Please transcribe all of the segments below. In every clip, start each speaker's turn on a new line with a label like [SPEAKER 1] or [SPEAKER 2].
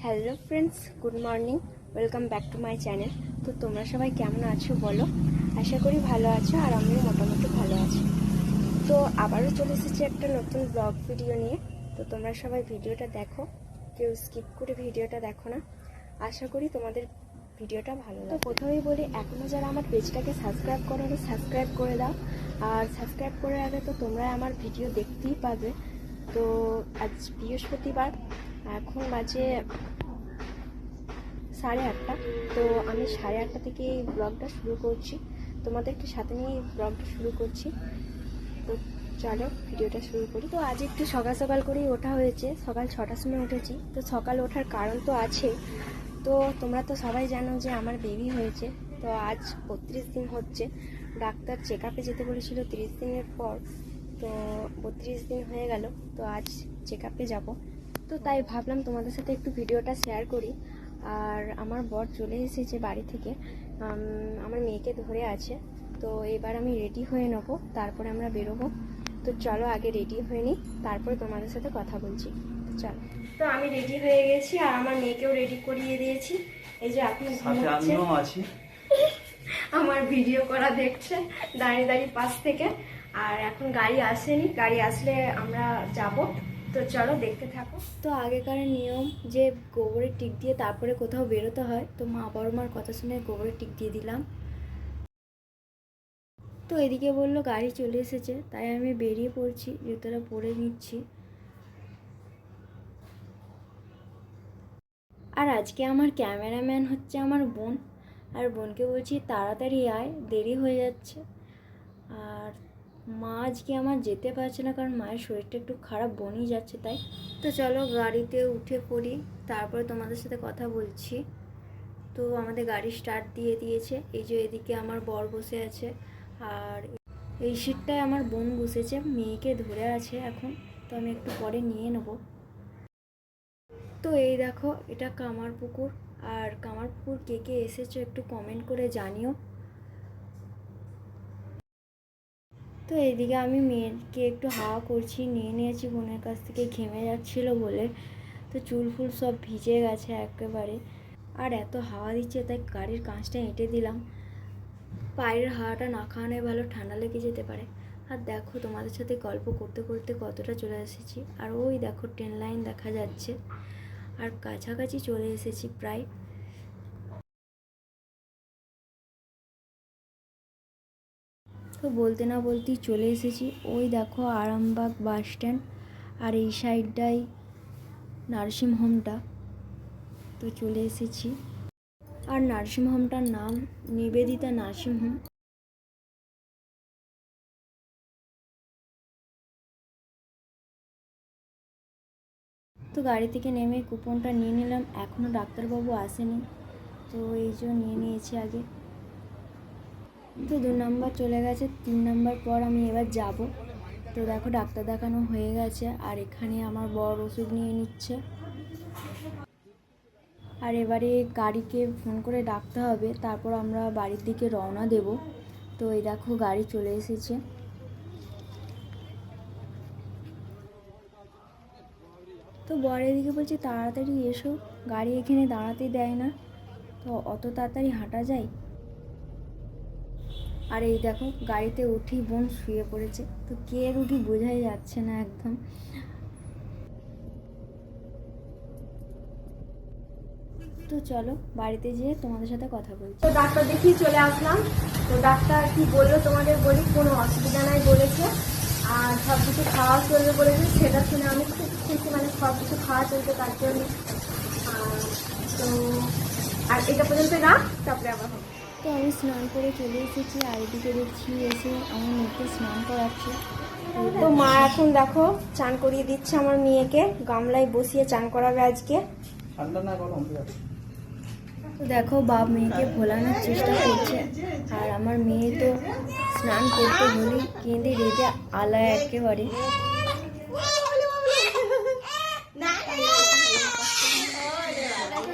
[SPEAKER 1] Hello friends, good morning, welcome back to my channel. তো তোমরা সবাই কেমন আছো বলো? আশা করি ভালো আছো, আর আমিও মোটামুটি ভালো আছি। তো আবারও চলে এসেছি একটা নতুন ব্লগ ভিডিও নিয়ে। তো তোমরা সবাই ভিডিওটা দেখো, কেউ স্কিপ করে ভিডিওটা দেখো না। আশা করি তোমাদের ভিডিওটা ভালো লাগে। তো প্রথমেই বলি, এখনও যারা আমার পেজটাকে সাবস্ক্রাইব করোনি সাবস্ক্রাইব করে দাও। আর সাবস্ক্রাইব করে আগে তো তোমরা আমার ভিডিও দেখতেই পাবে। তো আজ বৃহস্পতিবার, এখন বাজে 8:30। তো আমি 8:30 থেকে এই ব্লগটা শুরু করছি, তোমাদেরকে সাথে নিয়ে এই ব্লগটা শুরু করছি। তো চলো ভিডিওটা শুরু করি। তো আজ একটু সকাল সকাল করেই ওঠা হয়েছে, সকাল 6টার সময় উঠেছি। তো সকাল ওঠার কারণ তো আছে। তো তোমরা তো সবাই জানো যে আমার বেবি হয়েছে। তো আজ 32 দিন হচ্ছে। ডাক্তার চেক আপে যেতে বলেছিল 30 দিনের পর। তো 32 দিন হয়ে গেল। তো আজ চেক আপে যাবো। তো তাই ভাবলাম তোমাদের সাথে একটু ভিডিওটা শেয়ার করি। আর আমার বর চলে এসেছে বাড়ি থেকে, আমার মেয়েকে ধরে আছে। তো এবার আমি রেডি হয়ে নেবো, তারপরে আমরা বেরোবো। তো চলো আগে রেডি হয়ে নিই, তারপরে তোমাদের সাথে কথা বলছি। তো চলো। তো আমি রেডি হয়ে গেছি, আর আমার মেয়েকেও রেডি করিয়ে দিয়েছি। এই যে আপনি ঘুমোচ্ছে, আমার ভিডিও করা দেখছে দাঁড়িয়ে দাঁড়িয়ে পাশ থেকে। আর এখন গাড়ি আসেনি, গাড়ি আসলে আমরা যাব। তো চলো দেখতে থাকো। তো আগেকার নিয়ম যে গোবরের টিক দিয়ে তারপরে কোথাও বেরোতে হয়, তো মা বড় মার কথা শুনে গোবরের টিক দিয়ে দিলাম। তো এদিকে বললো গাড়ি চলে এসেছে, তাই আমি বেরিয়ে পড়ছি, জুতোটা পরে নিচ্ছি। আর আজকে আমার ক্যামেরাম্যান হচ্ছে আমার বোন। আর বোনকে বলছি তাড়াতাড়ি আয়, দেরি হয়ে যাচ্ছে। আর মা আজকে আমার যেতে পারছে না, কারণ মায়ের শরীরটা একটু খারাপ, বোনই যাচ্ছে তাই। তো চলো গাড়িতে উঠে পড়ি, তারপরে তোমাদের সাথে কথা বলছি। তো আমাদের গাড়ি স্টার্ট দিয়ে দিয়েছে। এই যে এদিকে আমার বর বসে আছে, আর এই সিটটায় আমার বোন বসেছে, মেয়েকে ধরে আছে এখন। তো আমি একটু পরে নিয়ে নেবো। তো এই দেখো, এটা কামারপুকুর। আর কামারপুকুর কে কে এসেছো একটু কমেন্ট করে জানিও। তো এইদিকে আমি মেয়েকে একটু হাওয়া করছি, নিয়ে নিয়েছি বোনের কাছ থেকে, ঘেমে যাচ্ছিলো বলে। তো চুল ফুল সব ভিজে গেছে একেবারে। আর এত হাওয়া দিচ্ছে, তাই গাড়ির কাঁচটা এঁটে দিলাম। পায়ের হাওয়াটা না খাওয়ানোই ভালো, ঠান্ডা লেগে যেতে পারে। আর দেখো তোমাদের সাথে গল্প করতে করতে কতটা চলে এসেছি। আর ওই দেখো ট্রেন লাইন দেখা যাচ্ছে, আর কাছাকাছি চলে এসেছি প্রায়। তো বলতে না বলতেই চলে এসেছি। ওই দেখো আরামবাগ বাস স্ট্যান্ড, আর এই সাইডটাই নার্সিংহোমটা। তো চলে এসেছি। আর নার্সিংহোমটার নাম নিবেদিতা নার্সিংহোম। তো গাড়ি থেকে নেমে কুপনটা নিয়ে নিলাম, এখনও ডাক্তারবাবু আসেনি, তো এই যে নিয়ে নিয়েছি আগে। তো 2 নাম্বার চলে গেছে, 3 নাম্বার পর আমি এবার যাব। তো দেখো ডাক্তার দেখানো হয়ে গেছে, আর এখানে আমার বর ওষুধ নিয়ে নিচ্ছে। আর এবারে গাড়িকে ফোন করে ডাকতে হবে, তারপর আমরা বাড়ির দিকে রওনা দেব। তো এই দেখো গাড়ি চলে এসেছে। তো বর এদিকে বলছে তাড়াতাড়ি এসো, গাড়ি এখানে দাঁড়াতে দেয় না, তো অত তাড়াতাড়ি হাঁটা যায়। আর এই দেখো গাড়িতে উঠি বোন শুয়ে পড়েছে, তো কে উঠি বোঝাই যাচ্ছে না একদম। তো চলো বাড়িতে যেয়ে তোমাদের সাথে কথা বলছি। তো ডাক্তার দেখিয়ে চলে আসলাম। তো ডাক্তার কি বললো তোমাদের বলি, কোনো অসুবিধা নাই বলেছে, আর সব কিছু খাওয়া চলবে বলেছে। সেটা শুনে আমি খুব খুশি, মানে সব কিছু খাওয়া চলবে তার জন্য। তো আর এটা পর্যন্ত রাখ, তারপরে আবার হবে। তো আমি স্নান করে চলে এসেছি, আর এদিকে দেখছি এসে আমার মেয়েকে স্নান করাচ্ছে। তো মা এখন দেখো চান করিয়ে দিচ্ছে আমার মেয়েকে, গামলায় বসিয়ে চান করাবে আজকে। ঠান্ডা না গরম? তো দেখো বাপ মেয়েকে ভোলানোর চেষ্টা করছে, আর আমার মেয়ে তো স্নান করতে হলেই কেঁদে রেঁধে আলায় একেবারে।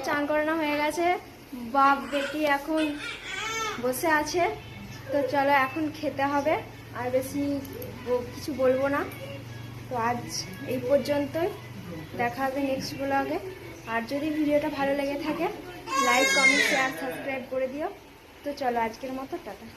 [SPEAKER 1] চান করানো হয়ে গেছে, বাপ বেটি এখন বসে আছে। তো চলো এখন খেতে হবে, আর বেশি কিছু বলবো না। তো আজ এই পর্যন্তই, দেখা হবে নেক্সট ব্লগে। আর যদি ভিডিওটা ভালো লেগে থাকে লাইক কমেন্ট শেয়ার সাবস্ক্রাইব করে দিও। তো চলো আজকের মতো টাটা।